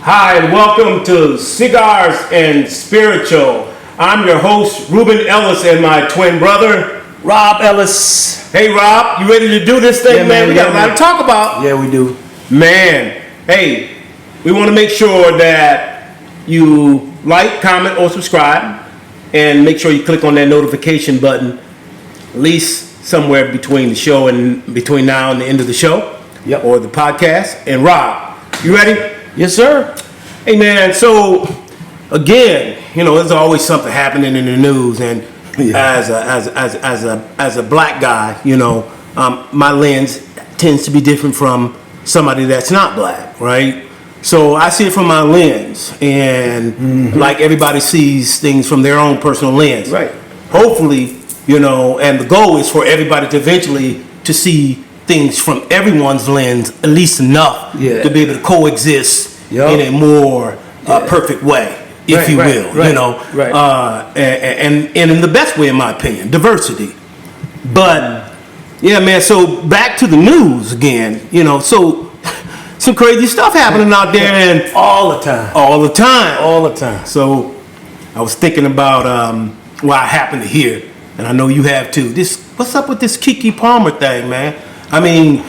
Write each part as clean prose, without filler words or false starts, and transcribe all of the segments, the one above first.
Hi, and welcome to Cigars and Spiritual. I'm your host, Reuben Ellis, and my twin brother, Rob Ellis. Hey, Rob, you ready to do this thing, man? We got a lot to talk about. Yeah, we do. Man, hey, we want to make sure that you like, comment, or subscribe, and make sure you click on that notification button, at least somewhere between the show and between now and the end of the show, or the podcast. And Rob, you ready? Yes, sir. Hey, man. So again, there's always something happening in the news, and as a black guy, my lens tends to be different from somebody that's not black, right? So I see it from my lens, and like everybody sees things from their own personal lens. Right. Hopefully, and the goal is for everybody to eventually to see things from everyone's lens, at least enough to be able to coexist in a more perfect way, if you will. And in the best way, in my opinion, diversity. But yeah, man. So back to the news again. So. Some crazy stuff happening out there, and all the time. So I was thinking about what I happened to hear, and I know you have too. What's up with this Keke Palmer thing, man? I mean,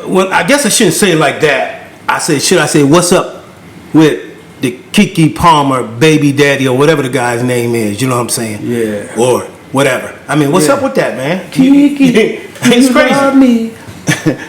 well, I guess I shouldn't say it like that. Should I say what's up with the Keke Palmer baby daddy or whatever the guy's name is? You know what I'm saying? Yeah. Or whatever. I mean, what's up with that, man? Keke, it's crazy. Love me.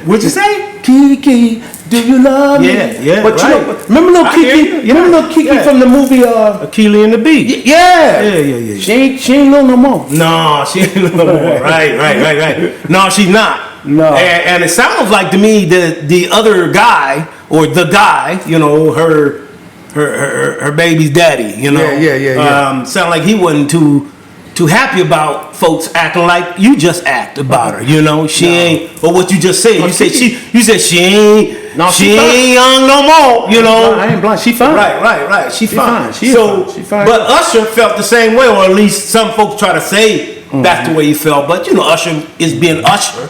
What'd you say? Keke, do you love me? Yeah. But remember little Keke? Remember little Keke from the movie Achille and the Bee? Yeah. She ain't little no more. No, she ain't little no more. Right. No, she's not. No. And it sounds like to me that the other guy or the guy, her baby's daddy, Yeah. Sound like he wasn't too happy about folks acting like you just act about her. She ain't. Or what you just said. You said she ain't. No, she ain't young no more. I ain't blind. She fine. Right. She fine. She fine. But Usher felt the same way, or at least some folks try to say that's the way he felt. But Usher is being Usher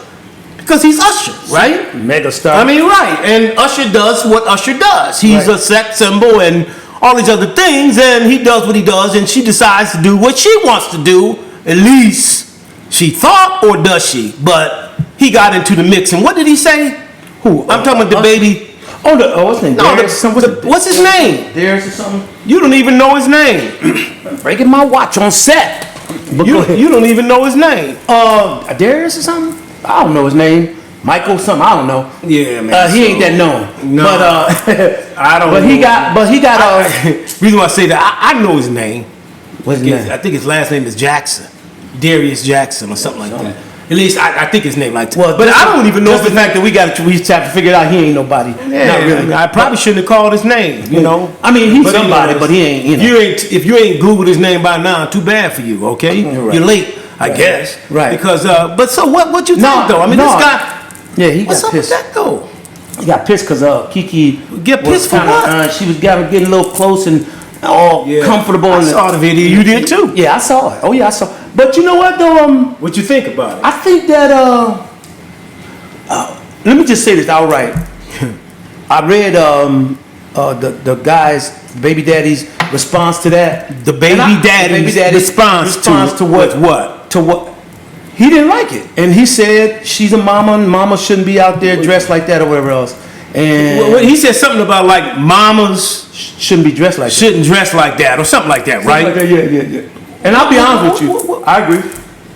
because he's Usher, right? Mega star. I mean, right. And Usher does what Usher does. He's a sex symbol and all these other things, and he does what he does, and she decides to do what she wants to do. At least she thought, or does she? But he got into the mix, and what did he say? Who? I'm talking about the baby. What's his name? No, what's his name? Darius or something? You don't even know his name. I'm breaking my watch on set. You don't even know his name. Darius or something? I don't know his name. Michael something, I don't know. Yeah, man. He ain't that known. No. But I don't know. He got reason why I say that, I know his name. What's his name? I think his last name is Jackson. Darius Jackson or something like that. At least I think his name like that. Well, but I don't even know just the fact that we have to figure it out. He ain't nobody. Yeah, not really. I probably shouldn't have called his name. I mean, he's somebody, but he ain't. If you ain't Googled his name by now, too bad for you. Okay, right. You're late, I guess. Right. Because but so what you think though? I mean, this guy. Yeah, he what's got pissed. What's up with that though? He got pissed because Keke get pissed for what? She was getting a little close and all comfortable. I saw the video. You did too. Yeah, I saw it. Oh yeah, I saw. But you know what though? What you think about it? I think that let me just say this outright. I read the guy's baby daddy's response to that. The baby daddy's response to what? To what? He didn't like it, and he said she's a mama, and mama shouldn't be out there dressed like that or whatever else. And he said something about like mamas shouldn't be dressed like shouldn't dress like that or something like that, right? Like that, yeah. And I'll be honest with you, I agree.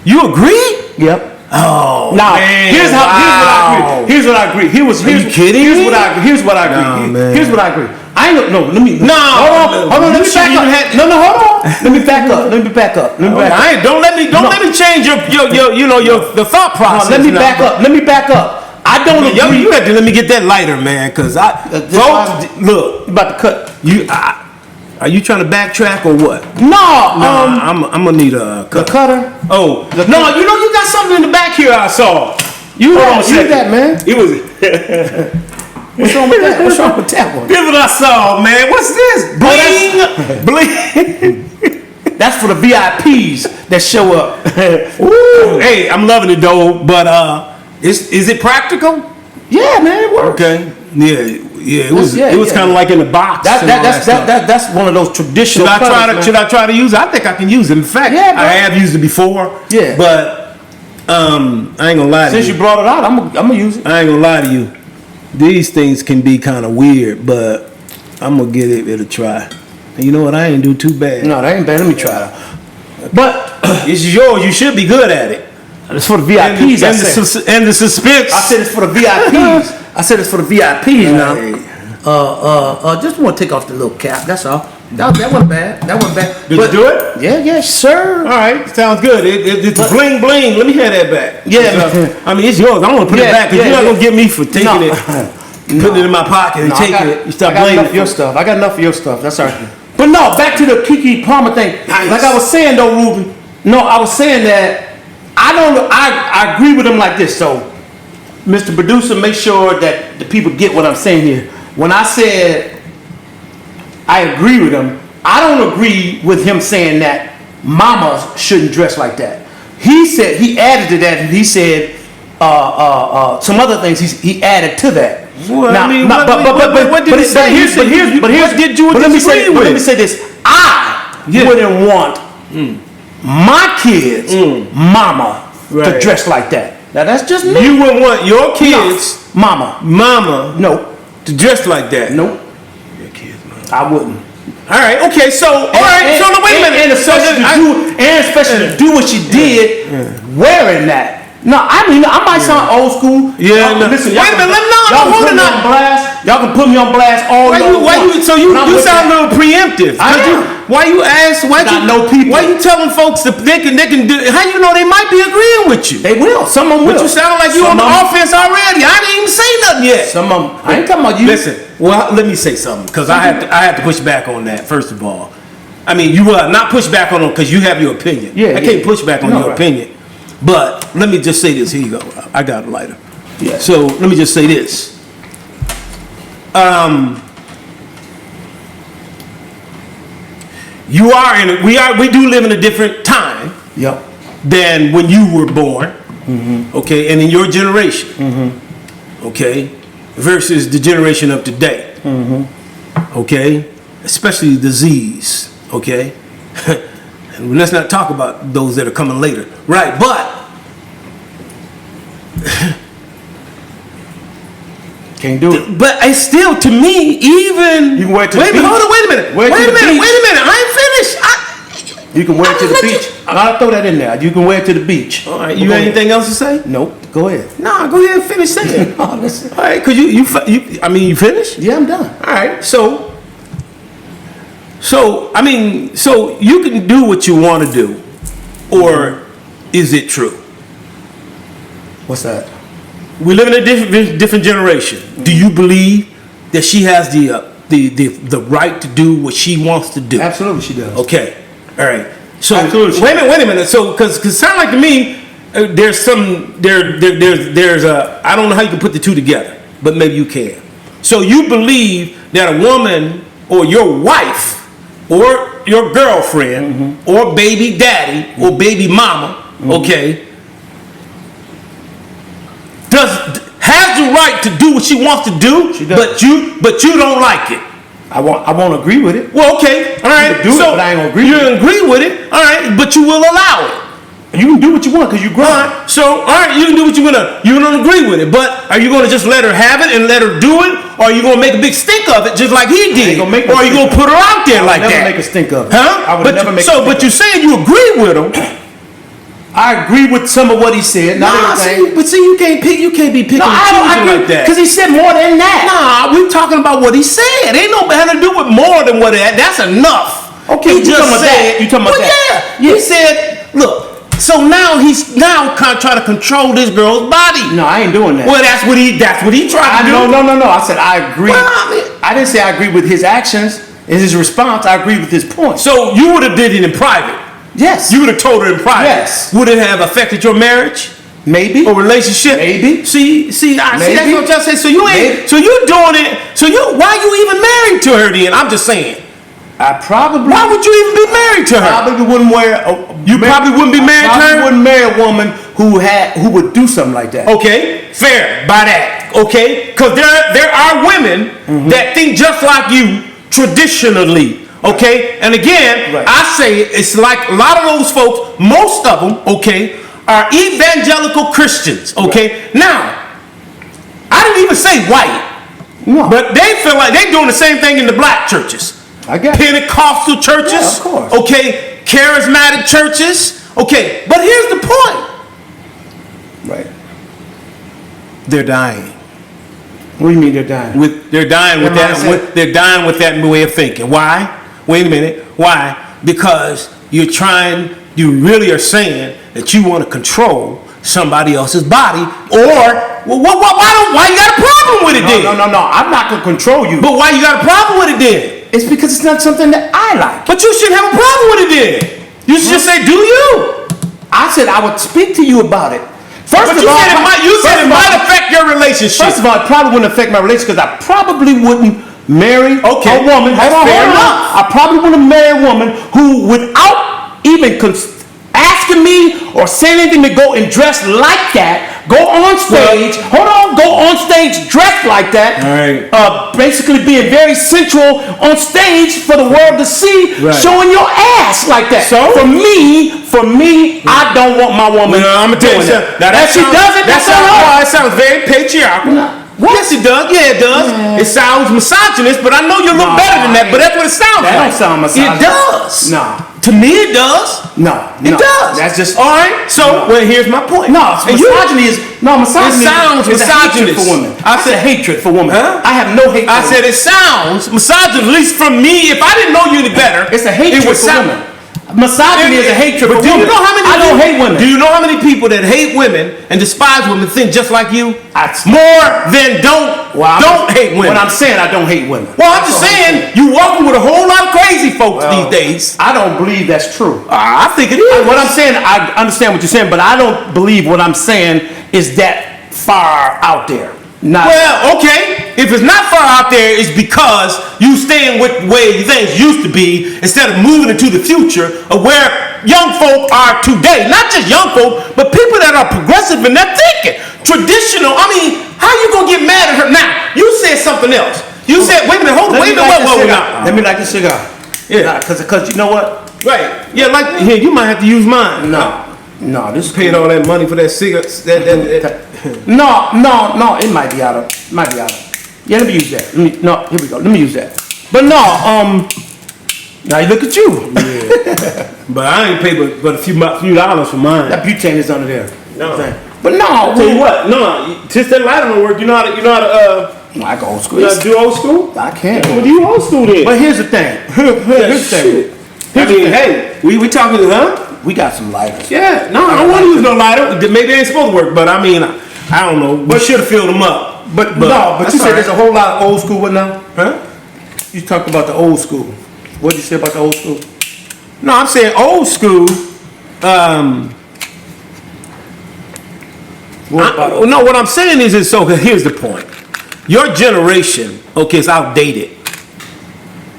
You agree? Yep. Oh, now man, here's what I agree. Here's you kidding? Here's what I agree. Here's what I agree. I ain't no. Let me. No. Hold on. Let me back up. No. Hold on. Let me back up. Let me back up. Don't let me change your the thought process. No, let me back up. I don't agree. You have to let me get that lighter, man, because look, you about to cut. Are you trying to backtrack or what? No. I'm gonna need a cutter. The cutter. Oh, no. You got something in the back here. I saw. You that, man. It was. What's wrong with that? What's wrong with that one? Here's what I saw, man. What's this? Bling. That's for the VIPs that show up. Ooh, hey, I'm loving it though. But is it practical? Yeah, man, it works. Okay. It was kind of like in a box. That's one of those traditional. Should I try to use it? I think I can use it. In fact, I have used it before. Yeah. But I ain't gonna lie to you. Since you brought it out, I'm gonna use it. I ain't gonna lie to you. These things can be kind of weird, but I'm gonna give it a try. And you know what? I ain't do too bad. No, that ain't bad. Let me try it. But it's yours. You should be good at it. It's for the VIPs. And the suspense. I said it's for the VIPs. Now. Just want to take off the little cap. That's all. That wasn't bad. Did you do it? Yeah, sir. All right, sounds good. It's bling bling. Let me have that back. Yeah, I mean, it's yours. I want to put it back because you're not gonna get me for taking it, putting it in my pocket and taking it. You stop blaming enough of your stuff. I got enough of your stuff. That's all right. But no, back to the Keke Palmer thing. Nice. Like I was saying though, Reuben. No, I was saying that I agree with him like this. So, Mr. Producer, make sure that the people get what I'm saying here. When I said I agree with him, I don't agree with him saying that mamas shouldn't dress like that. He said, he added to that, and he said some other things he added to that. Well, now, I mean, what did he say? What did you disagree with? Let me say this. I wouldn't want my kids' mama to dress like that. Now that's just me. You wouldn't want your kids' mama. No. To dress like that. Nope. Your kids, mama. I wouldn't. All right. Okay. So wait a minute. And especially to do what she did, wearing that. No, I mean I might sound old school. Yeah. Listen, wait a minute. Y'all can put me on blast. Y'all can put me on blast all night. You sound a little preemptive. Why you telling folks that they can do? How you know they might be agreeing with you? They will. Some of them will. But you sound like you on the offense already. I didn't even say nothing yet. Some of them. I ain't talking about you. Listen. Well, let me say something because I have to push back on that. First of all, I mean you will not push back on them because you have your opinion. I can't push back on your opinion. But let me just say this. Here you go. I got a lighter. Yeah. So let me just say this. We do live in a different time. Yep. Than when you were born. Mm-hmm. Okay, and in your generation. Mm-hmm. Okay, versus the generation of today. Mm-hmm. Okay, especially the Z's. Okay, and let's not talk about those that are coming later. Right, but. Can't do it. But it's still, to me, even. You can wear it to the beach. Hold on, wait a minute. Wait a minute. I ain't finished. You can wear it to the beach. I'll throw that in there. You can wear it to the beach. All right. You got anything else to say? Nope. Go ahead. Nah, go ahead and finish saying. No, listen. All right, cause you you finished? Yeah, I'm done. All right. So you can do what you want to do, or is it true? What's that? We live in a different generation. Do you believe that she has the right to do what she wants to do? Absolutely, she does. Okay, all right. So absolutely. Wait a minute. So because it sounds like to me there's a I don't know how you can put the two together, but maybe you can. So you believe that a woman or your wife or your girlfriend or baby daddy or baby mama, okay, has the right to do what she wants to do, but you don't like it. I won't agree with it. Well, okay, all right. Do it, but I ain't gonna agree. You agree with it, all right, but you will allow it. You can do what you want because you grown. All right, so all right, you can do what you wanna. You don't agree with it, but are you gonna just let her have it and let her do it, or are you gonna make a big stink of it just like he did, or are you gonna put her out there like that? I would never make a stink of it. Huh? I would never make. So, but you saying you agree with him? I agree with some of what he said. Not everything. You can't be picking and choosing like that. Because he said more than that. Nah, we talking about what he said. Ain't no had to do with more than what that. That's enough. Okay, he just said. You talking about that? Yeah. He said, look. So now he's trying to control this girl's body. No, I ain't doing that. Well, that's what he tried to do. No. I said I agree. Well, I didn't say I agree with his actions and his response. I agree with his point. So you would have did it in private. Yes. You would have told her in private. Yes. Would it have affected your marriage? Maybe. Or relationship? Maybe. See, that's what y'all say. So you ain't. Maybe. So you doing it. Why you even married to her then? I'm just saying. Why would you even be married to her? Probably wouldn't wear. You probably wouldn't be married to her. Wouldn't marry a woman who would do something like that. Okay, fair by that. Okay, because there are women that think just like you traditionally. Okay, and again, I say it's like a lot of those folks, most of them, okay, are evangelical Christians. Okay, now I didn't even say white, but they feel like they're doing the same thing in the black churches. I guess. Pentecostal churches, yeah, of course. Okay, charismatic churches, okay. But here's the point. Right. They're dying. What do you mean they're dying? They're dying with that. They're dying with that way of thinking. Why? Wait a minute. Why? Because you really are saying that you want to control somebody else's body, or why you got a problem with it then? No. I'm not gonna control you. But why you got a problem with it then? It's because it's not something that I like. But you shouldn't have a problem with it then. You should just say, "Do you?" I said I would speak to you about it. First of all, you said it might affect your relationship. First of all, it probably wouldn't affect my relationship because I probably wouldn't marry a woman. Hold on. I probably wouldn't marry a woman who, without even asking me or saying anything, to go and dress like that, go on stage, go on stage dressed like that, basically being very sensual on stage for the world to see, showing your ass like that. So for me, I don't want my woman. I'm gonna tell you something. Now that she does it, that sounds very patriarchal. Yes, it does. Yeah, it does. It sounds misogynist, but I know you're a little better than that. But that's what it sounds like. That don't sound misogynist. It does. No. To me, it does. No. It does. That's just all right. So, well, here's my point. Misogyny It sounds misogynist for women. I said hatred for women. Huh? I have no hatred. I said it sounds misogynist. At least from me, if I didn't know you any better, it's a hatred for women. Misogyny is a hatred for women. Do you know how many? I don't hate women. Do you know how many people that hate women and despise women think just like you? More than don't hate women. What I'm saying, I don't hate women. Well, I'm just saying you walking with a whole lot of crazy folks these days. I don't believe that's true. I think it is. What I'm saying, I understand what you're saying, but I don't believe what I'm saying is that far out there. Well, okay. If it's not far out there, it's because you staying with the way things used to be instead of moving into the future of where young folk are today. Not just young folk, but people that are progressive in their thinking. Traditional. I mean, how you gonna get mad at her now? You said something else. You said, wait a minute, wait a minute. Let me light the cigar. Yeah, because you know what? Right. Yeah, here you might have to use mine. No, this paid all that money for that cigar. No, it might be out of. Yeah, let me use that. Here we go. Let me use that. But now you look at you. Yeah. But I ain't paid but a few dollars for mine. That butane is under there. No. But no. I'll tell you what. No, since that lighter don't work, you know how to. I go old school. You know how to do old school? I can't. Well, do you old school then? But here's the thing. Hey, we talking, huh? We got some lighters. Yeah, no, I don't want to use no lighter. Maybe they ain't supposed to work, but I mean, I don't know. We should have filled them up. But you said there's a whole lot of old school. What now? Huh? You talked about the old school. What did you say about the old school? No, I'm saying old school. What I'm saying is so. Here's the point. Your generation, okay, is outdated.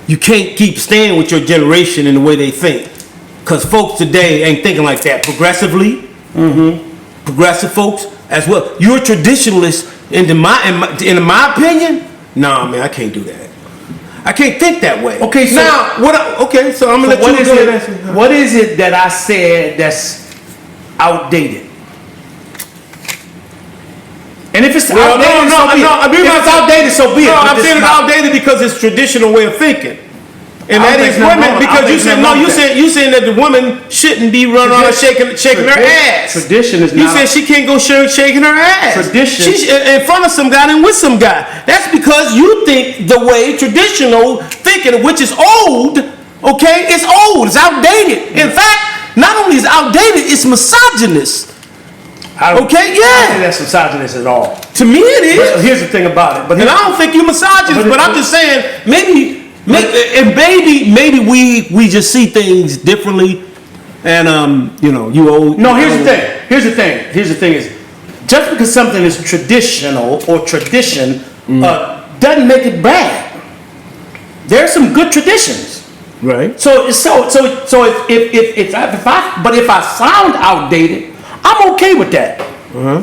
You can't keep staying with your generation in the way they think. Because folks today ain't thinking like that. Progressively, progressive folks as well. You're a traditionalist, in my opinion. No, man, I can't do that. I can't think that way. Okay, so now so I'm gonna let you go ahead. What is it that I said that's outdated? And if it's outdated, outdated, so be it. No, I'm saying it's outdated because it's traditional way of thinking. And that is women, because you saying that the woman shouldn't be running around shaking her ass. Tradition is not. You said she can't go shaking her ass. Tradition. She's in front of some guy and with some guy. That's because you think the way traditional thinking, which is old, okay? It's old, it's outdated. In fact, not only is it outdated, it's misogynist. I don't think that's misogynist at all. To me it is. But here's the thing about it. And I don't think you're misogynist, but I'm just saying, maybe we just see things differently, and you old. No, here's the thing is, just because something is traditional or tradition doesn't make it bad. There are some good traditions, right? If I sound outdated, I'm okay with that.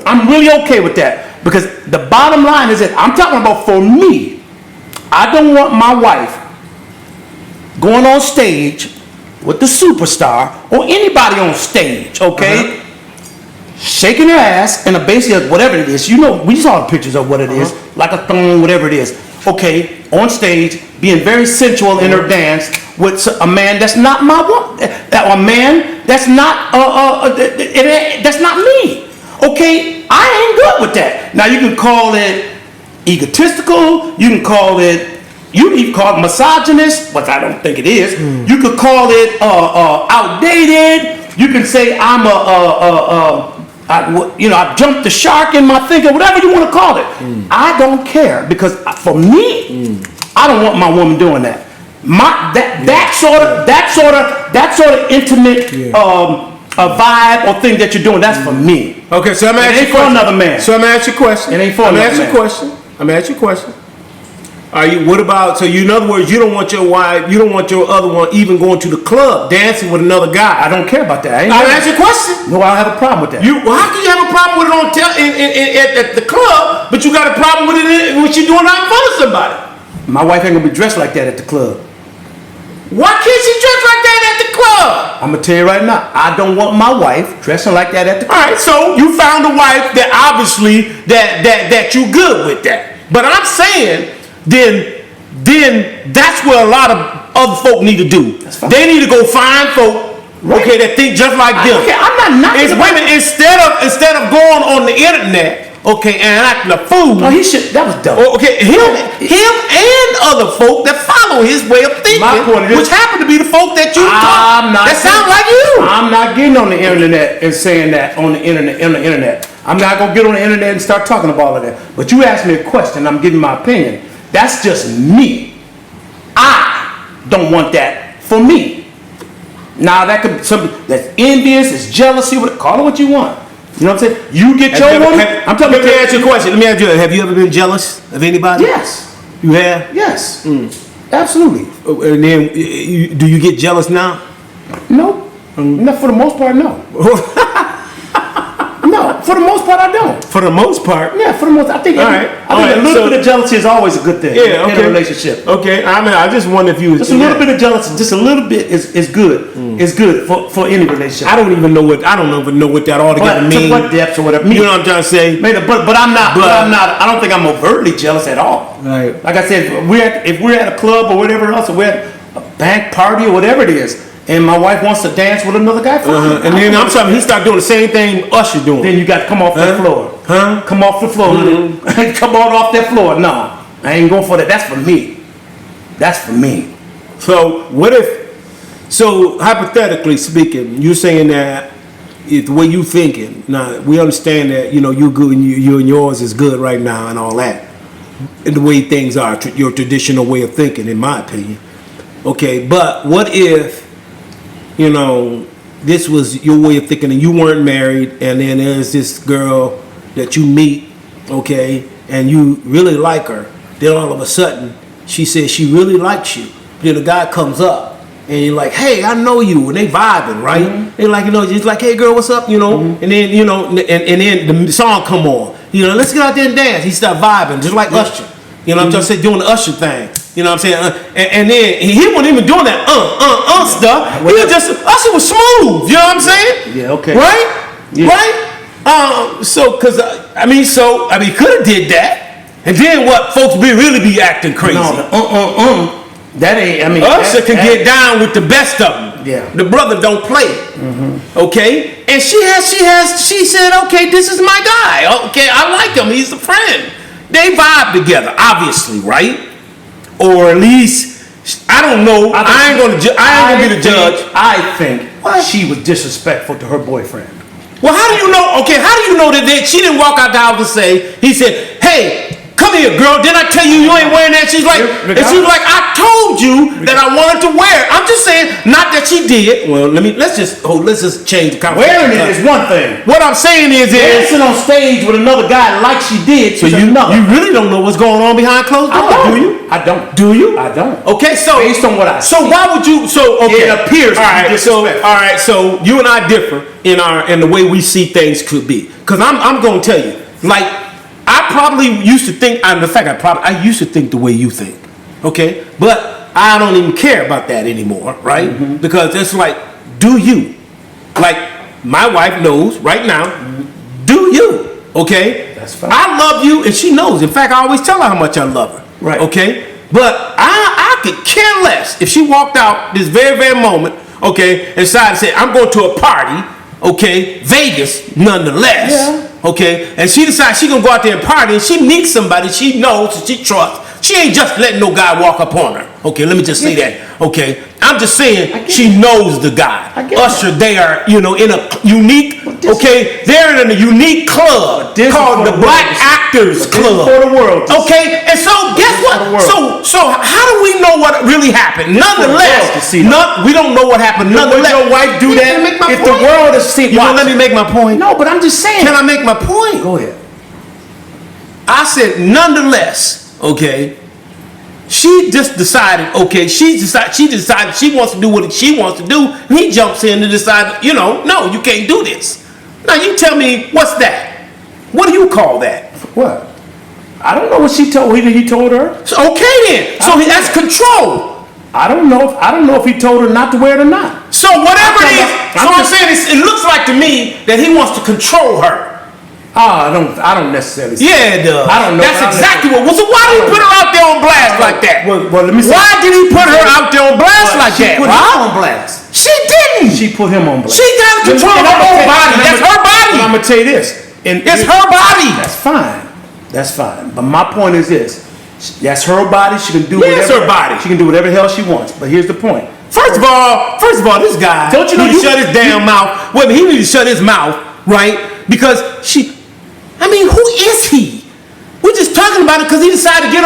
I'm really okay with that because the bottom line is that I'm talking about for me. I don't want my wife going on stage with the superstar or anybody on stage, okay? Shaking her ass in a basically whatever it is. You know, we saw the pictures of what it is, like a thong, whatever it is. Okay, on stage, being very sensual in her dance with a man that's not my woman, a man that's not that's not me. Okay, I ain't good with that. Now you can call it egotistical. You can call it. You can even call it misogynist, but I don't think it is. You could call it outdated. You can say I'm I jumped the shark in my thinking, whatever you want to call it. I don't care because for me, I don't want my woman doing that. That sort of intimate a vibe or thing that you're doing, that's for me. Okay, so I'm asking for another man. So I'm asking you a question. It ain't for another man. I'm asking you a question. Are you? What about? So you, in other words, you don't want your wife, you don't want your other one even going to the club dancing with another guy. I don't care about that. I'm asking you a question. No, I don't have a problem with that. Well, how can you have a problem with it at the club, but you got a problem with it when she's doing it out in front of somebody? My wife ain't gonna be dressed like that at the club. Why can't she dress like that at the club? I'm gonna tell you right now, I don't want my wife dressing like that at the club. All right, so you found a wife that obviously that you good with that. But I'm saying then that's what a lot of other folk need to do. They need to go find folk, okay, that think just like them. Okay, I'm not It's women instead of going on the internet, okay, and acting a fool. Oh, that was dumb. Okay, him and other folk that follow his way of thinking, which happen to be the folk that you talk. That sound like you. I'm not getting on the internet and saying that on the internet. I'm not gonna get on the internet and start talking about all of that. But you asked me a question, I'm giving my opinion. That's just me. I don't want that for me. Now that could be something that's envious, it's jealousy, call it what you want. You know what I'm saying? You get your woman. I'm talking. Let me ask you a question. Let me ask you. Have you ever been jealous of anybody? Yes. You have? Yes. Absolutely. And then, do you get jealous now? No. No, for the most part, no. No, for the most part, I don't. For the most part? Yeah, for the most. I think a little bit of jealousy is always a good thing. Yeah, in a relationship. Okay, I mean, I just wonder if you. Just a little bit of jealousy, just a little bit is good. It's good for any relationship. I don't even know what that altogether means. To what depth or whatever. You know what I'm trying to say? But I'm not. I don't think I'm overtly jealous at all. Right. Like I said, if we're at a club or whatever else, or we're at a bank party or whatever it is, and my wife wants to dance with another guy, and then I'm talking, he start doing the same thing Usher doing. Then you got to come off the floor. Come off the floor. Come on off that floor. No, I ain't going for that. That's for me. That's for me. So what if? So hypothetically speaking, you're saying that the way you thinking. Now we understand that you're good and you and yours is good right now and all that, and the way things are, your traditional way of thinking, in my opinion. Okay, but what if? This was your way of thinking and you weren't married, and then there's this girl that you meet, okay, and you really like her. Then all of a sudden, she says she really likes you. Then the guy comes up and you're like, hey, I know you, and they vibing, right? They like, just like, hey girl, what's up, and then, and then the song come on. Let's get out there and dance. He start vibing, just like Usher. I'm just saying, doing the Usher thing. You know what I'm saying? And then he wasn't even doing that stuff. He was just, Usher was smooth. You know what I'm saying? Yeah, okay. Right? Yeah. Right? He could have did that. And then what? Folks really be acting crazy. No, that ain't, Usher can get down with the best of them. Yeah. The brother don't play. Okay? And she said, okay, this is my guy. Okay, I like him. He's a friend. They vibe together, obviously, right? Or at least, I don't know. I ain't gonna be the judge. I think she was disrespectful to her boyfriend. Well, how do you know? Okay, how do you know that she didn't walk out the house and say? He said, "Hey, come here, girl. Didn't I tell you you ain't wearing that? She's like, and she was like, I told you that I wanted to wear it. I'm just saying, not that she did. Well, let's just change the conversation. Wearing it is one thing. What I'm saying is dancing on stage with another guy like she did. So you really don't know what's going on behind closed doors, do you? I don't. Do you? I don't. Okay, so based on what I see. why would you? So okay, it appears. All right. So you and I differ in the way we see things could be. Because I'm going to tell you, like, I probably used to think. I used to think the way you think. Okay, but I don't even care about that anymore, right? Mm-hmm. Because it's like, do you? Like, my wife knows right now. Mm-hmm. Do you? Okay. That's fine. I love you, and she knows. In fact, I always tell her how much I love her. Right. Okay. But I could care less if she walked out this very, very moment, okay, and decided to say, I'm going to a party, okay, Vegas, nonetheless, yeah. Okay, and she decides she's going to go out there and party, and she meets somebody she knows and she trusts. She ain't just letting no guy walk up on her. Okay, let me just say that. Okay, I'm just saying she knows the guy. Usher, they are, in a unique, they're in a unique club called the Black Actors Club. For the world. Okay, and so guess what? So how do we know what really happened? Nonetheless, we don't know what happened. Nonetheless, would your wife do that if the world is seeing? You won't let me make my point? No, but I'm just saying. Can I make my point? Go ahead. I said, nonetheless, okay, she just decided, okay, she decided she wants to do what she wants to do. And he jumps in and decides, no, you can't do this. Now you tell me, what's that? What do you call that? What? I don't know what he told her. So, okay then. So that's control. I don't know if he told her not to wear it or not. So whatever it is, I'm saying it looks like to me that he wants to control her. I don't necessarily. Yeah, it does. I don't know. That's exactly what. So why did he put her out there on blast like that? Well, let me say. Why did he put her out there on blast like that? She put him on blast. She didn't. She put him on blast. She got control of her own body. That's her body. I'm gonna tell you this. It's her body. That's fine. That's fine. But my point is this. That's her body. She can do whatever. It's her body. She can do whatever the hell she wants. But here's the point. First of all, this guy. Don't you know he shut his damn mouth? Well, he need to shut his mouth, right? Because who is he? We're just talking about it because he decided to get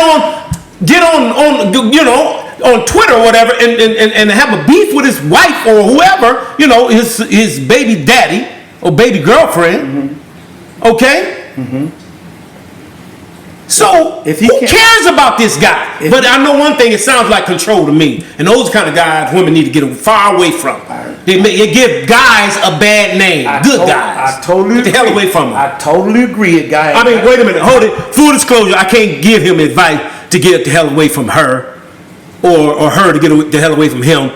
on Twitter or whatever and have a beef with his wife or whoever, his baby daddy or baby girlfriend. Mm-hmm. Okay? Mm-hmm. So, who cares about this guy? But I know one thing, it sounds like control to me. And those kind of guys women need to get far away from. They give guys a bad name. Good guys. I totally agree. Get the hell away from them. I totally agree, guy. Wait a minute. Hold it. Full disclosure, I can't give him advice to get the hell away from her or her to get the hell away from him.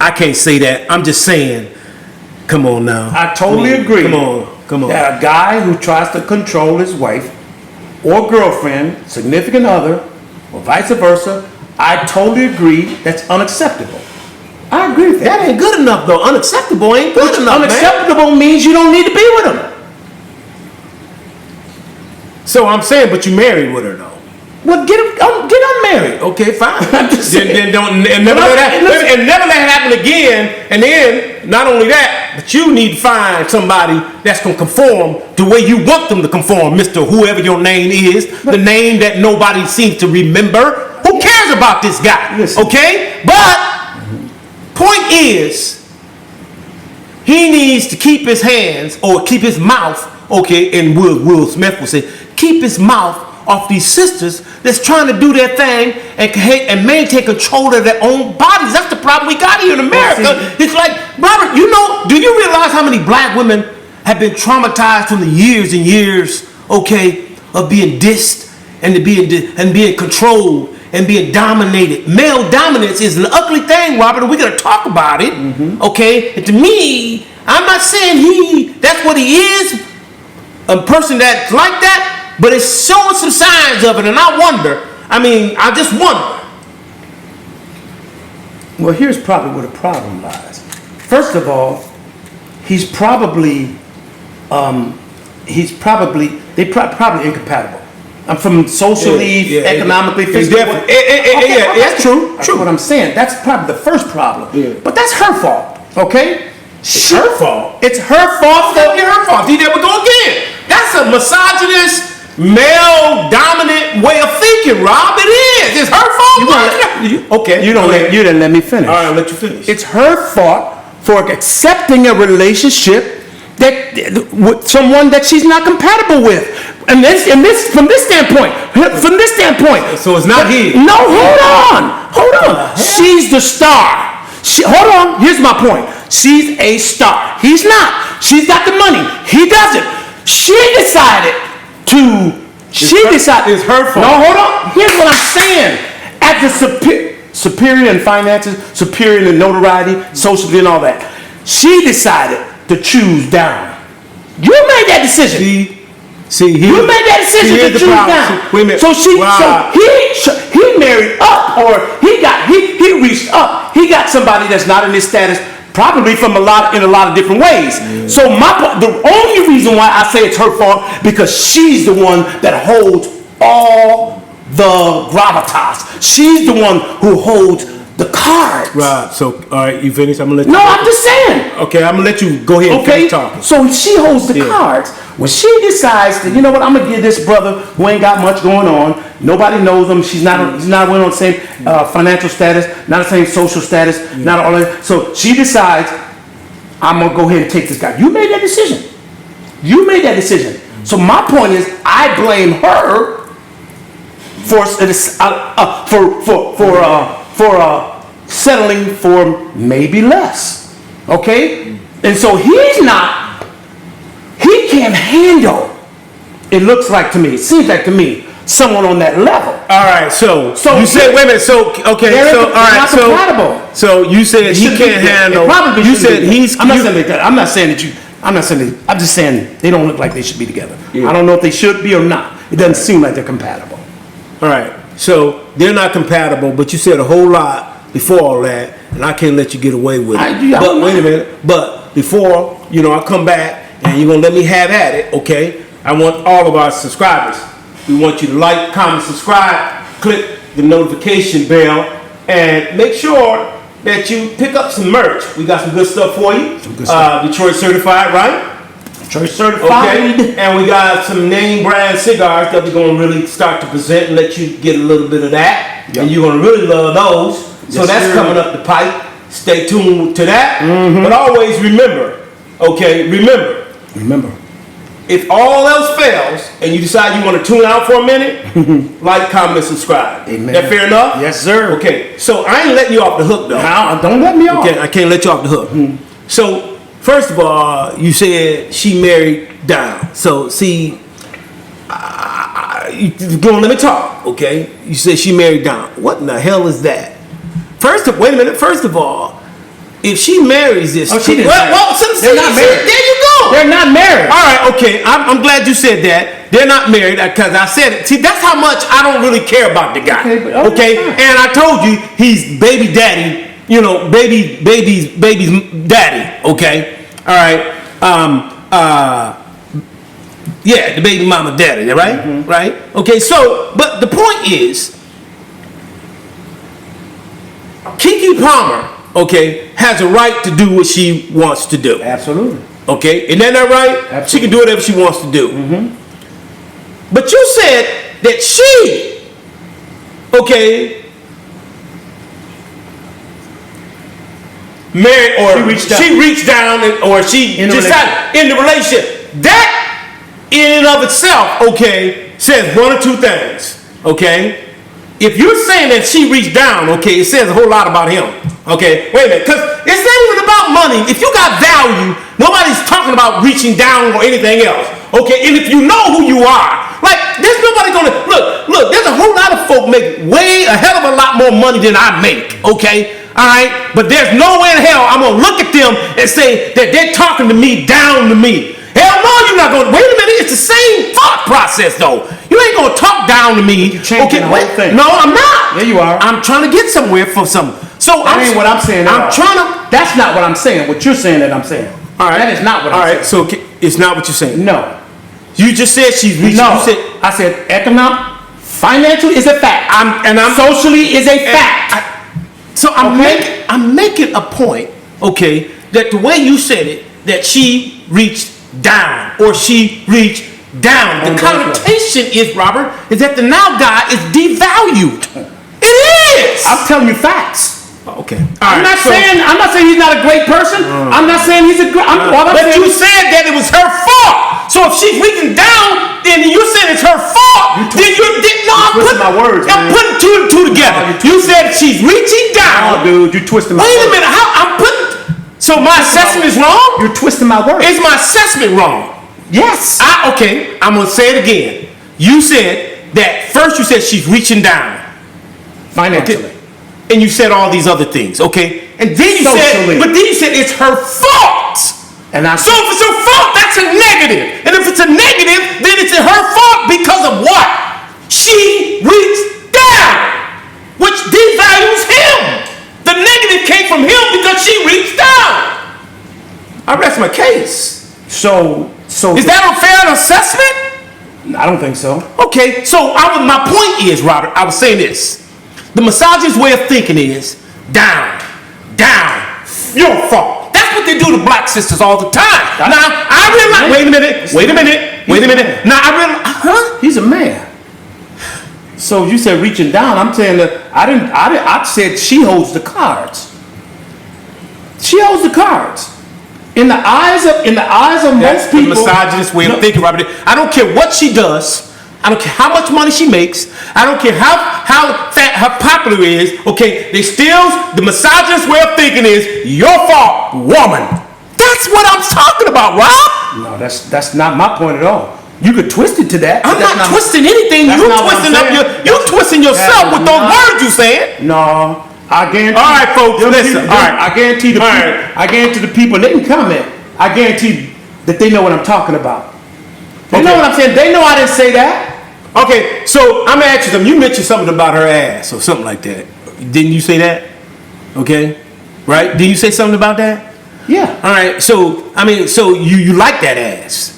I can't say that. I'm just saying, come on now. I totally agree. Come on. That a guy who tries to control his wife or girlfriend, significant other, or vice versa, I totally agree that's unacceptable. I agree with that. That ain't good enough though. Unacceptable ain't good enough. Unacceptable means you don't need to be with him. So I'm saying, but you married with her though. Well, get unmarried. Okay, fine. then never let it happen again. And then not only that, but you need to find somebody that's gonna conform the way you want them to conform, Mr. Whoever your name is, the name that nobody seems to remember. Who cares about this guy? Listen. Okay, but point is, he needs to keep his hands or keep his mouth. Okay, and Will Smith will say, keep his mouth off these sisters that's trying to do their thing and maintain control of their own bodies. That's the problem we got here in America. It's like, Robert, do you realize how many black women have been traumatized from the years and years, okay, of being dissed and being controlled and being dominated? Male dominance is an ugly thing, Robert, and we're going to talk about it, okay? And to me, I'm not saying that's what he is, a person that's like that, but it's showing some signs of it, and I just wonder. Well, here's probably where the problem lies. First of all, he's probably incompatible. I'm from socially, economically, physically. That's true. That's what I'm saying. That's probably the first problem. Yeah. But that's her fault, okay? It's her fault. It's her fault. It's her fault. There we go again. That's a misogynist, male dominant way of thinking, Rob. It is. It's her fault. Okay. You didn't let me finish. All right, I'll let you finish. It's her fault for accepting a relationship with someone that she's not compatible with. From this standpoint. So it's not he. No, hold on. She's the star. Hold on. Here's my point. She's a star. He's not. She's got the money. He doesn't. She decided to. It's her fault. No, hold on. Here's what I'm saying. At the superior in finances, superior in notoriety, socially, and all that, she decided to choose down. You made that decision. You made that decision to choose down. Wait a minute. So he married up, or he reached up. He got somebody that's not in his status, probably in a lot of different ways. Yeah. So the only reason why I say it's her fault, because she's the one that holds all the gravitas. She's the one who holds the cards. Right. So, all right, you finished? I'm gonna let you. No, I'm just saying. Okay, I'm gonna let you go ahead and finish talking. So she holds the cards. When she decides that, you know what, I'm gonna give this brother who ain't got much going on. Nobody knows him. He's not on the same financial status, not the same social status, not all that. So she decides, I'm gonna go ahead and take this guy. You made that decision. So my point is, I blame her for settling for maybe less. Okay? And so he can't handle, it looks like to me, it seems like to me, someone on that level. All right, so you said, wait a minute, so, okay, so, all right, not compatible. So you said he can't handle, you said he's, I'm not saying I'm just saying they don't look like they should be together. Yeah. I don't know if they should be or not. It doesn't seem like they're compatible. All right, so they're not compatible, but you said a whole lot before all that, and I can't let you get away with it. But wait a minute, but before, I come back, and you're going to let me have at it, okay? I want all of our subscribers. We want you to like, comment, subscribe, click the notification bell, and make sure that you pick up some merch. We got some good stuff for you. Detroit certified, right? Detroit certified. Okay. And we got some name brand cigars that we're going to really start to present and let you get a little bit of that. Yep. And you're going to really love those. So that's coming up the pipe. Stay tuned to that. Mm-hmm. But always remember, if all else fails and you decide you want to tune out for a minute, like, comment, subscribe. Amen. That fair enough? Yes, sir. Okay, so I ain't letting you off the hook, though. No, don't let me off. Okay, I can't let you off the hook. Mm-hmm. So, first of all, you said she married down. So, see, you're going to let me talk, okay? You said she married down. What in the hell is that? Wait a minute. First of all, if she marries this, they're not married. There you go. They're not married. All right, okay. I'm glad you said that. They're not married because I said it. See, that's how much I don't really care about the guy. Okay, and I told you he's baby daddy. Baby's daddy. Okay, all right. Yeah, the baby mama daddy. Right, mm-hmm. Right. Okay. So, but the point is, Keke Palmer, okay, has a right to do what she wants to do. Absolutely. Okay, isn't that right? Absolutely. She can do whatever she wants to do. Mm-hmm. But you said that she, okay, married or she reached down or she decided in the relationship. That in and of itself, okay, says one or two things. Okay. If you're saying that she reached down, okay, it says a whole lot about him. Okay, wait a minute, because it's not even about money. If you got value, nobody's talking about reaching down or anything else. Okay, and if you know who you are, like, there's nobody gonna, look, there's a whole lot of folk make a hell of a lot more money than I make, okay? All right, but there's no way in hell I'm gonna look at them and say that they're talking to me down to me. Hell no, you're not gonna. Wait a minute, it's the same thought process though. You ain't gonna talk down to me. You're changing the whole thing. No, I'm not. Yeah, you are. I'm trying to get somewhere for some. So that ain't what I'm saying. That's not what I'm saying. What you're saying that I'm saying. All right. That is not what I'm saying. All right. So it's not what you're saying. No. You just said she's reaching. No. I said economic, financial is a fact. Socially is a fact. I'm making a point. Okay, that the way you said it, that she reached down or she reached down. The connotation is, Robert, is that the now guy is devalued. It is. I'm telling you facts. Okay. I'm not saying he's not a great person. I'm not saying he's a great. But you said that it was her fault. So if she's reaching down, then you said it's her fault. Then you didn't know. I'm putting two and two together. You said she's reaching down. No, dude, you twisting my words. Wait a minute. I'm putting. So my assessment is wrong. You're twisting my words. Is my assessment wrong? Yes. Okay. I'm gonna say it again. You said that first. You said she's reaching down financially. Okay. And you said all these other things, okay? And then you said it's her fault. So if it's her fault, that's a negative. And if it's a negative, then it's her fault because of what? She reached down, which devalues him. The negative came from him because she reached down. I rest my case. So is that a fair assessment? I don't think so. Okay, so my point is, Robert, I was saying this. The misogynist way of thinking is down, your fault. That's what they do to black sisters all the time. Now, I realize, wait a minute. Now, I realize, He's a man. So you said reaching down. I'm saying that I said she holds the cards. She holds the cards. In the eyes of most people. That's the misogynist way of thinking, Robert. I don't care what she does. I don't care how much money she makes. I don't care how popular it is. Okay, the misogynist way of thinking is your fault, woman. That's what I'm talking about, Rob. No, that's not my point at all. You could twist it to that. I'm not twisting anything. You're twisting yourself with those words you saying. No, I guarantee. All right, folks, listen. All right, I guarantee the people. They can comment. I guarantee that they know what I'm talking about. They know what I'm saying. They know I didn't say that. Okay, so I'm gonna ask you something. You mentioned something about her ass or something like that. Didn't you say that? Okay, right? Did you say something about that? Yeah. All right. So you like that ass?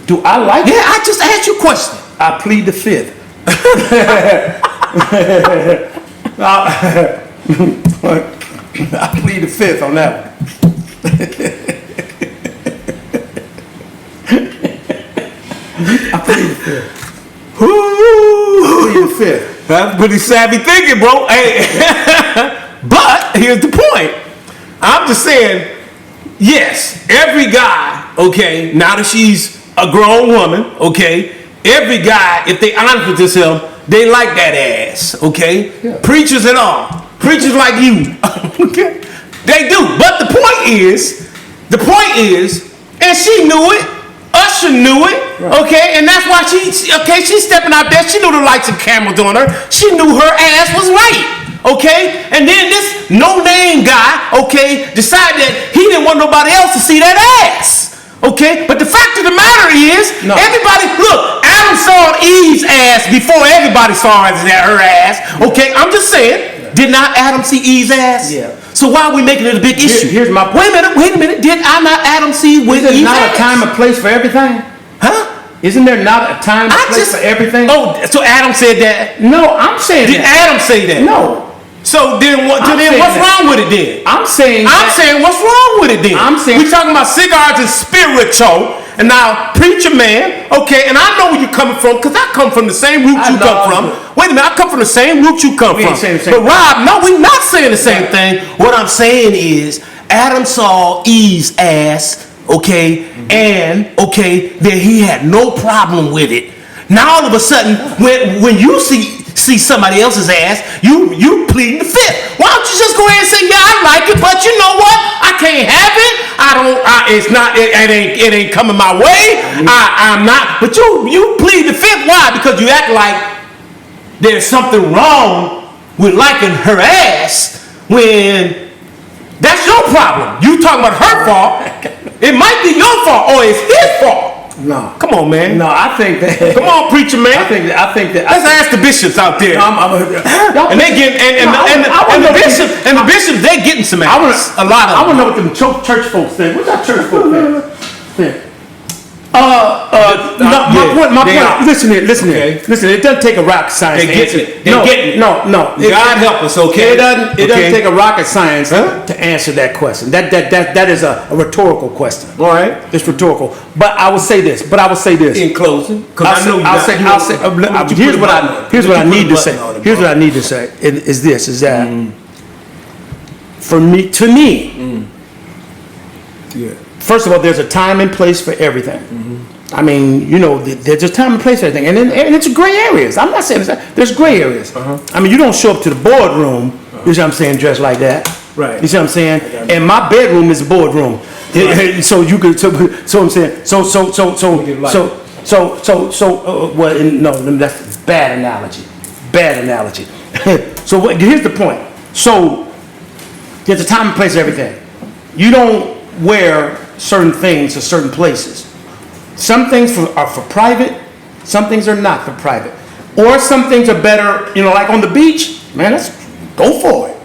Do I like it? Yeah. I just asked you a question. I plead the fifth. I plead the fifth on that one. I plead the fifth. Plead the fifth. That's pretty savvy thinking, bro. Hey, but here's the point. I'm just saying, yes, every guy, okay, now that she's a grown woman, okay, every guy, if they honest with themselves, they like that ass, okay? Yeah. Preachers and all. Preachers like you. Okay? They do. But the point is, and she knew it, Usher knew it, okay, and that's why she's stepping out there. She knew the lights and cameras on her. She knew her ass was right, okay? And then this no-name guy, okay, decided that he didn't want nobody else to see that ass, okay? But the fact of the matter is, everybody, look, Adam saw Eve's ass before everybody saw her ass, okay? I'm just saying, did not Adam see Eve's ass? Yeah. So why are we making it a big issue? Here's my point. Wait a minute. Did I not Adam see with Eve's not ass? A time and place for everything? Huh? Isn't there not a time and place for everything? Oh, so Adam said that? No, I'm saying Did Adam say that? No. So then what's wrong with it then? I'm saying what's wrong with it then? I'm saying we're talking about cigars and spiritual. And now, preacher man, okay, and I know where you're coming from, because I come from the same root you come from. Wait a minute, I come from the same root you come from. But Rob, no, we're not saying the same thing. What I'm saying is, Adam saw Eve's ass, okay, and, okay, that he had no problem with it. Now all of a sudden, when you see somebody else's ass, you pleading the fifth. Why don't you just go ahead and say, yeah, I like it, but you know what? I can't have it. It ain't coming my way. I'm not. But you plead the fifth. Why? Because you act like there's something wrong with liking her ass when that's your problem. You talking about her fault. It might be your fault or it's his fault. No. Come on, man. No, I think that. Come on, preacher man. I think that. Let's ask the bishops out there. And they get the bishops they getting some ass. A lot of. I want to know what them church folks think. What's that church folks think? My they point. are. Listen here. Okay. Listen. It doesn't take a rocket science. They to getting answer. it. They getting it. No. God help us, okay? It doesn't. It doesn't Okay. take a rocket science Huh? to answer that question. That is a rhetorical question. All right. It's rhetorical. But I will say this. In closing, because I know Here's what I need to say. Here's what I need to say. Is that to me. Yeah. First of all, there's a time and place for everything. Mm-hmm. I mean, there's a time and place for everything, and it's gray areas. I'm not saying there's gray areas. I mean, you don't show up to the boardroom. You see what I'm saying? Dressed like that. Right. You see what I'm saying? And my bedroom is a boardroom. Right. So you could. So I'm saying. Well, no, that's a bad analogy. Bad analogy. Here's the point. So there's a time and place for everything. You don't wear certain things to certain places. Some things are for private, some things are not for private. Or some things are better, like on the beach, man, let's go for it.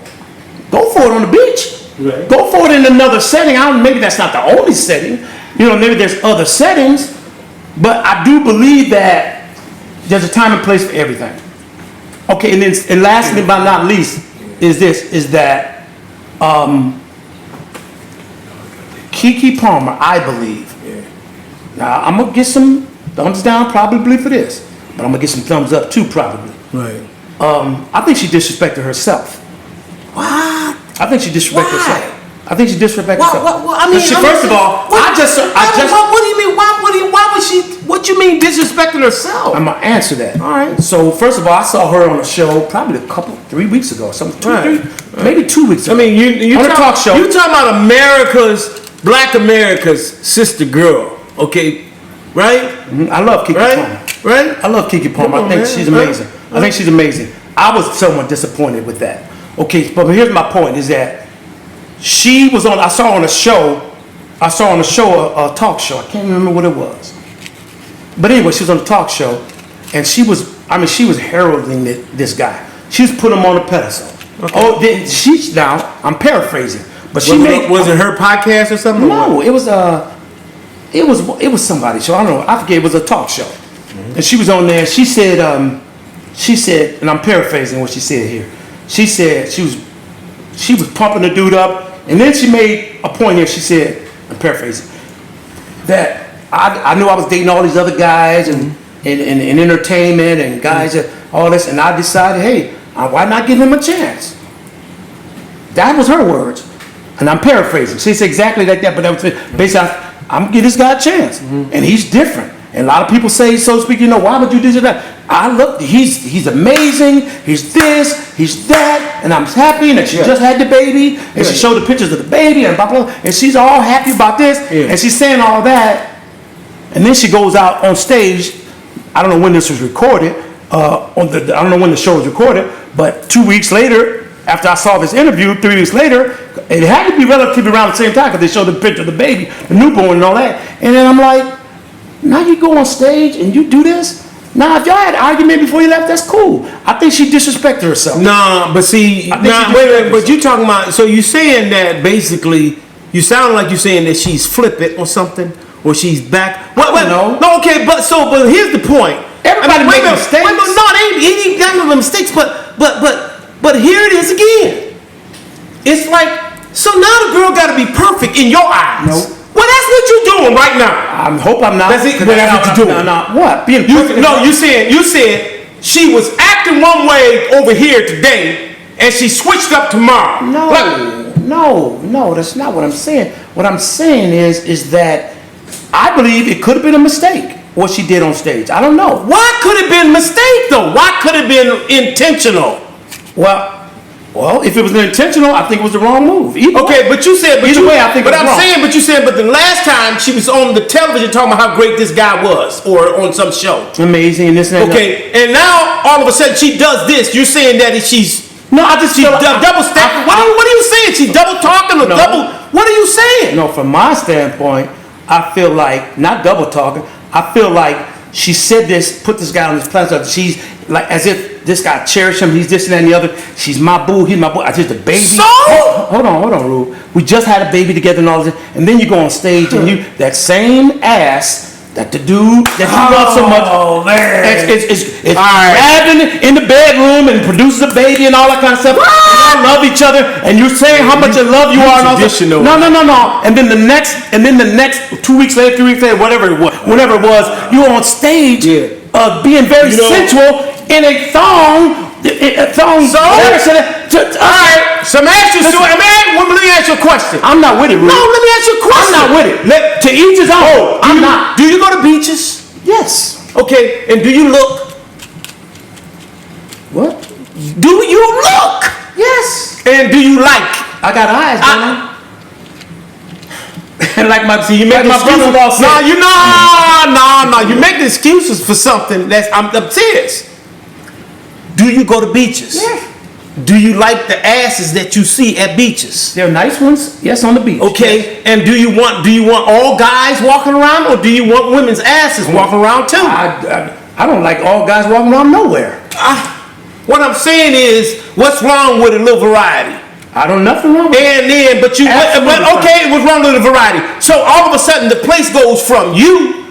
Go for it on the beach. Right. Go for it in another setting. Maybe that's not the only setting. Maybe there's other settings. But I do believe that there's a time and place for everything. Okay, and lastly but not least is that Keke Palmer, I believe. Yeah. Now, I'm going to get some thumbs down probably for this, but I'm going to get some thumbs up too probably. Right. I think she disrespected herself. What? I think she disrespected Why? herself. I think she disrespected herself. First of all, what do you mean? Why was she? What you mean disrespecting herself? I'm going to answer that. All right. So, first of all, I saw her on a show probably 3 weeks ago, maybe 2 weeks ago. I mean, you on a talk show. You talking about Black America's sister girl, okay? Right? I love Keke Palmer. Right? I love Keke Palmer. I think she's amazing. I think she's amazing. I was somewhat disappointed with that. Okay, but here's my point: is that she was on. I saw on a talk show. I can't remember what it was. But anyway, she was on a talk show, and she was heralding this guy. She was putting him on a pedestal. Okay. Now I'm paraphrasing, but was it her podcast or something? No, it was somebody show. I don't know. I forget. It was a talk show, and she was on there. She said, and I'm paraphrasing what she said here. She said she was pumping the dude up, and then she made a point here. She said, I'm paraphrasing, that I knew I was dating all these other guys and entertainment and guys and all this, and I decided, hey, why not give him a chance? That was her words, and I'm paraphrasing. She said exactly like that, but that was basically, I'm gonna give this guy a chance, and he's different. And a lot of people say, so to speak, why would you do that? He's amazing, he's this, he's that, and I'm happy, and she just had the baby, and she showed the pictures of the baby, and blah, blah, and she's all happy about this, and she's saying all that, and then she goes out on stage. I don't know when this was recorded, I don't know when the show was recorded, but 2 weeks later, after I saw this interview, 3 weeks later, it had to be relatively around the same time, because they showed the picture of the baby, the newborn and all that, and then I'm like, now you go on stage and you do this? Now, if y'all had an argument before you left, that's cool. I think she disrespected herself. Nah, but see, wait, but you talking about, so you saying that basically, you sound like you're saying that she's flippant or something, or she's back. No, okay, but here's the point. Everybody makes mistakes. No, they ain't got no mistakes, but here it is again. It's like, so now the girl got to be perfect in your eyes. Nope. Well, that's what you're doing right now. I hope I'm not. That's it. That's what you're doing. No. What? Being perfect? You said she was acting one way over here today, and she switched up tomorrow. No, that's not what I'm saying. What I'm saying is that I believe it could have been a mistake what she did on stage. I don't know. Why could it have been a mistake though? Why could it have been intentional? Well, if it was intentional, I think it was the wrong move. Okay, but you said, either way, I think. But I'm saying, but the last time she was on the television talking about how great this guy was, or on some show, amazing, and this and that. Okay, and now all of a sudden she does this. You're saying that she's double stacking. What are you saying? She's double talking or double? What are you saying? No, from my standpoint, I feel like not double talking. I feel like she said this, put this guy on this platform. She's like as if this guy cherished him. He's this and that and the other. She's my boo. He's my boo. I just a baby. So hold on, Rube. We just had a baby together and all this. And then you go on stage and you that same ass that the dude that you love so much, it's grabbing in the bedroom and produces a baby and all that kind of stuff. And y'all love each other, and you're saying how much in love you are. And all that. No. And then the next 2 weeks later, 3 weeks later, whatever it was, you're on stage, being very sensual in a thong. So, all right. So let me ask you a question. I'm not with it, Ruben. No, let me ask you a question. I'm not with it. To each his own. I'm not. Do you go to beaches? Yes. Okay, and do you look? What? Do you look? Yes. And do you like? I got eyes, don't I? And like you make my brother-in-law say. No. You make excuses for something I'm serious. Do you go to beaches? Yeah. Do you like the asses that you see at beaches? They're nice ones. Yes, on the beach. Okay, yes. And do you want all guys walking around, or do you want women's asses walking around too? I don't like all guys walking around nowhere. What I'm saying is, what's wrong with a little variety? I don't nothing wrong with it. What's wrong with the variety? So all of a sudden the place goes from you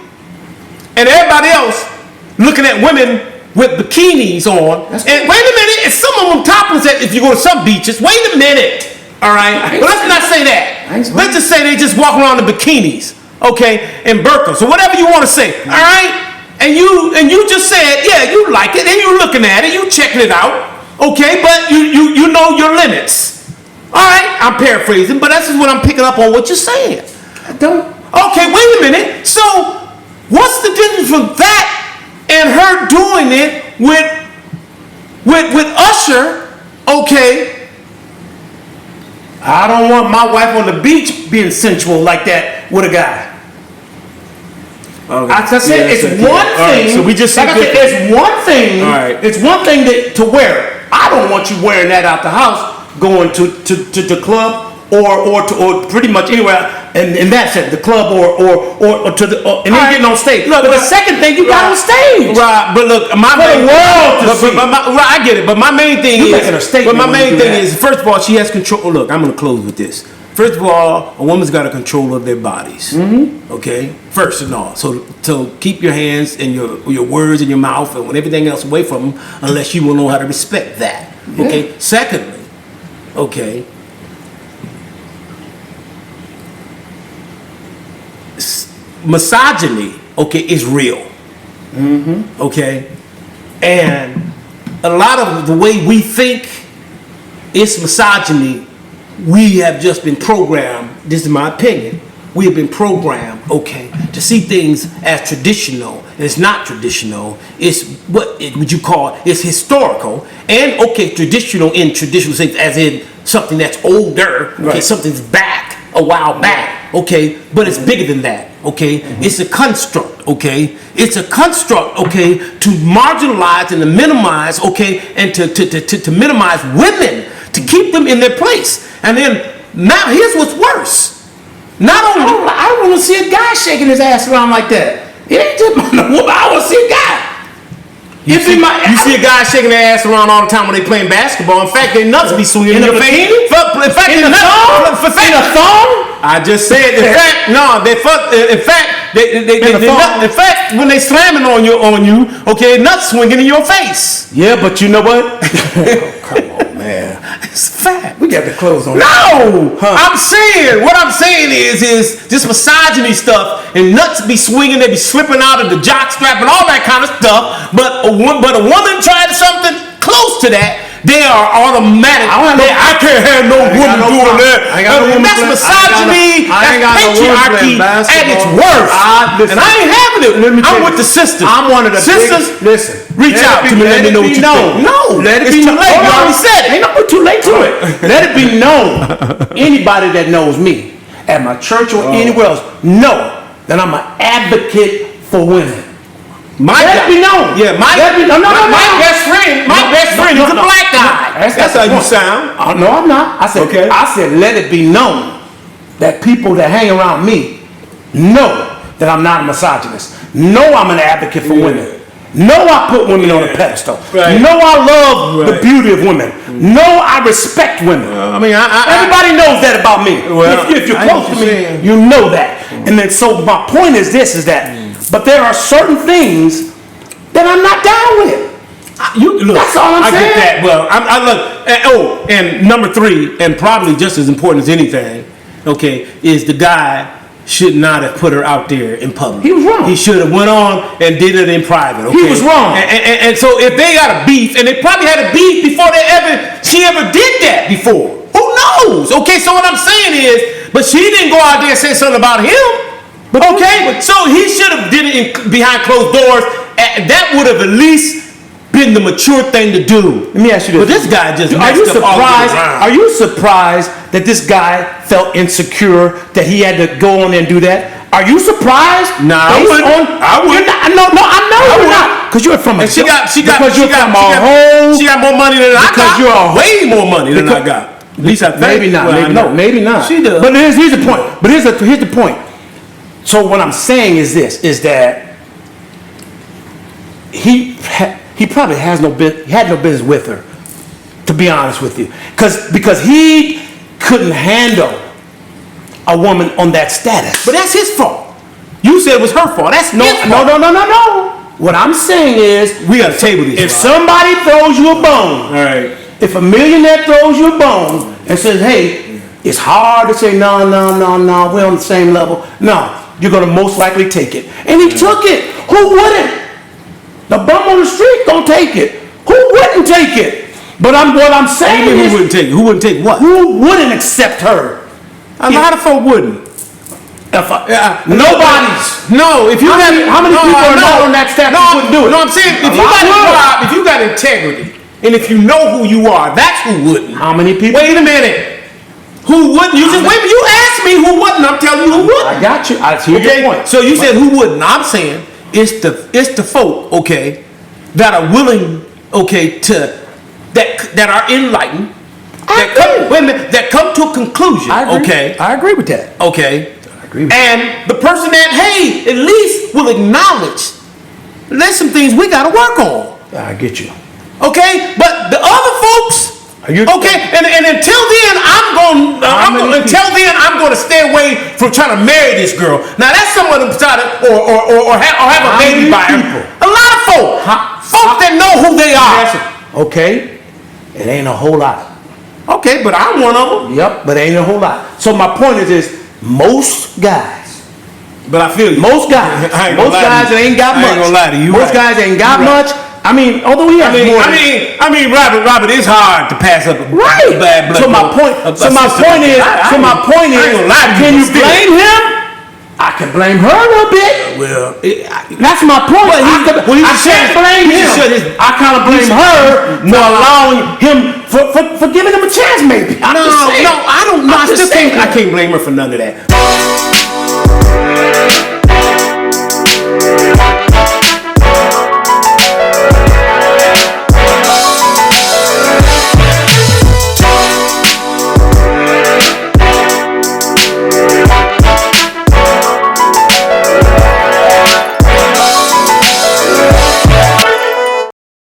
and everybody else looking at women with bikinis on. And wait a minute, if some of them topless if you go to some beaches, wait a minute. All right? But let's not say that. Let's just say they just walk around in bikinis, okay, and burqas, or whatever you want to say. All right? And you just said, yeah, you like it, and you're looking at it, you checking it out, okay, but you know your limits. All right, I'm paraphrasing, but that's just what I'm picking up on what you're saying. Okay, wait a minute. So, what's the difference from that and her doing it with Usher? Okay. I don't want my wife on the beach being sensual like that with a guy. Okay. I said it's one thing. Right, so we just said it's one thing. All right. It's one thing to wear. I don't want you wearing that out the house, going to the club or pretty much anywhere. And in that sense, the club or to the and then getting on stage. Look, but the second thing, you got on stage. Right, but look, I get it. But my main thing is, first of all, she has control. Look, I'm going to close with this. First of all, a woman's got a control of their bodies. Mm-hmm. Okay, first and all. So keep your hands and your words in your mouth and everything else away from them, unless you will know how to respect that. Yeah. Okay. Secondly, okay. Misogyny, okay, is real. Mm-hmm. Okay, and a lot of the way we think is misogyny. We have just been programmed. This is my opinion. We have been programmed, okay, to see things as traditional, and it's not traditional. It's what would you call? It's historical, and okay, traditional in traditional sense, as in something that's older. Okay, right. Something's back a while back. Okay, but it's bigger than that. Okay, it's a construct. Okay, it's a construct. Okay, to marginalize and to minimize. Okay, and to minimize women, to keep them in their place. And then now here's what's worse. Not only I don't want to see a guy shaking his ass around like that. It ain't just my woman. I want to see a guy. You see a guy shaking their ass around all the time when they playing basketball. In fact, their nuts be swinging in your face. In a thong? I just said. In fact, when they slamming on you, okay, nuts swinging in your face. Yeah, but you know what? Come on, man. It's fact. We got to close on No, what I'm saying is this misogyny stuff, and nuts be swinging, they be slipping out of the jock strap and all that kind of stuff. But a woman tried something close to that, they are automatic. I can't have no woman doing that. That's misogyny. That's patriarchy at its worst. And I ain't having it. I'm with the sisters. I'm one of the sisters. Listen, reach out to me. Let me know what you think. No, let it be known. You already said it. Ain't nothing too late to it. Let it be known. Anybody that knows me at my church or anywhere else know that I'm an advocate for women. Let it be known. Yeah, my best friend is a black guy. That's how you sound. No, I'm not. I said, let it be known that people that hang around me know that I'm not a misogynist. Know I'm an advocate for women. Know I put women on a pedestal. Right. Know I love the beauty of women. Know I respect women. Everybody knows that about me. Well, if you're close to me, you know that. And then so my point is this, is that But there are certain things that I'm not down with. Look, that's all I'm saying. I get that. Well, I look. And number 3, and probably just as important as anything, okay, is the guy should not have put her out there in public. He was wrong. He should have went on and did it in private. Okay? He was wrong. And so if they got a beef, and they probably had a beef before she ever did that before. Who knows? Okay, so what I'm saying is, but she didn't go out there and say something about him. Okay, so he should have did it behind closed doors. That would have at least been the mature thing to do. Let me ask you this. But this guy just are you messed up all the way surprised? around. Are you surprised that this guy felt insecure that he had to go on and do that? Are you surprised? Nah, I wouldn't. I wouldn't. No, I know you're not. Because you're from a. She got more money than I got. Because you're way more money than I got. At least I think. Maybe not. Maybe not. She does. But here's the point. But here's the point. So what I'm saying is this: is that he probably had no business with her, to be honest with you, because he couldn't handle a woman on that status. But that's his fault. You said it was her fault. That's No. What I'm saying is, we gotta table this. If somebody throws you a bone, all right. If a millionaire throws you a bone and says, "Hey, it's hard to say no, we're on the same level," no, you're gonna most likely take it, and he took it. Who wouldn't? The bum on the street don't take it. Who wouldn't take it? But what I'm saying is, who wouldn't take it? Who wouldn't take what? Who wouldn't accept her? A lot of folk wouldn't. Nobody's. No, if you how many people are not on that staff who wouldn't do it? No, I'm saying if you got integrity, and if you know who you are, that's who wouldn't. How many people? Wait a minute. Who wouldn't? You just wait. You asked me who wouldn't. I'm telling you who wouldn't. I got you. I see your point. So you said who wouldn't? I'm saying it's the folk, okay, that are willing, okay, that are enlightened. That come to a conclusion. Okay, I agree with that. Okay. I agree with and that. The person that, hey, at least will acknowledge there's some things we got to work on. I get you. Okay, but the other folks, okay, and until then, I'm going to stay away from trying to marry this girl. Now that's someone who decided or have a baby by her. A lot of folk that know who they are. Okay, it ain't a whole lot. Okay, but I'm one of them. Yep, but it ain't a whole lot. So my point is most guys. But I feel you. Most guys ain't got much. I ain't gonna lie to you. Most guys ain't got much. I mean, although he has more. Robert, it's hard to pass up a bad blood. So my point is, can you blame him? I can blame her a little bit. Well, that's my point. I can't blame him. I kind of blame her for allowing him for giving him a chance, maybe. I don't know. I still can't blame her for none of that.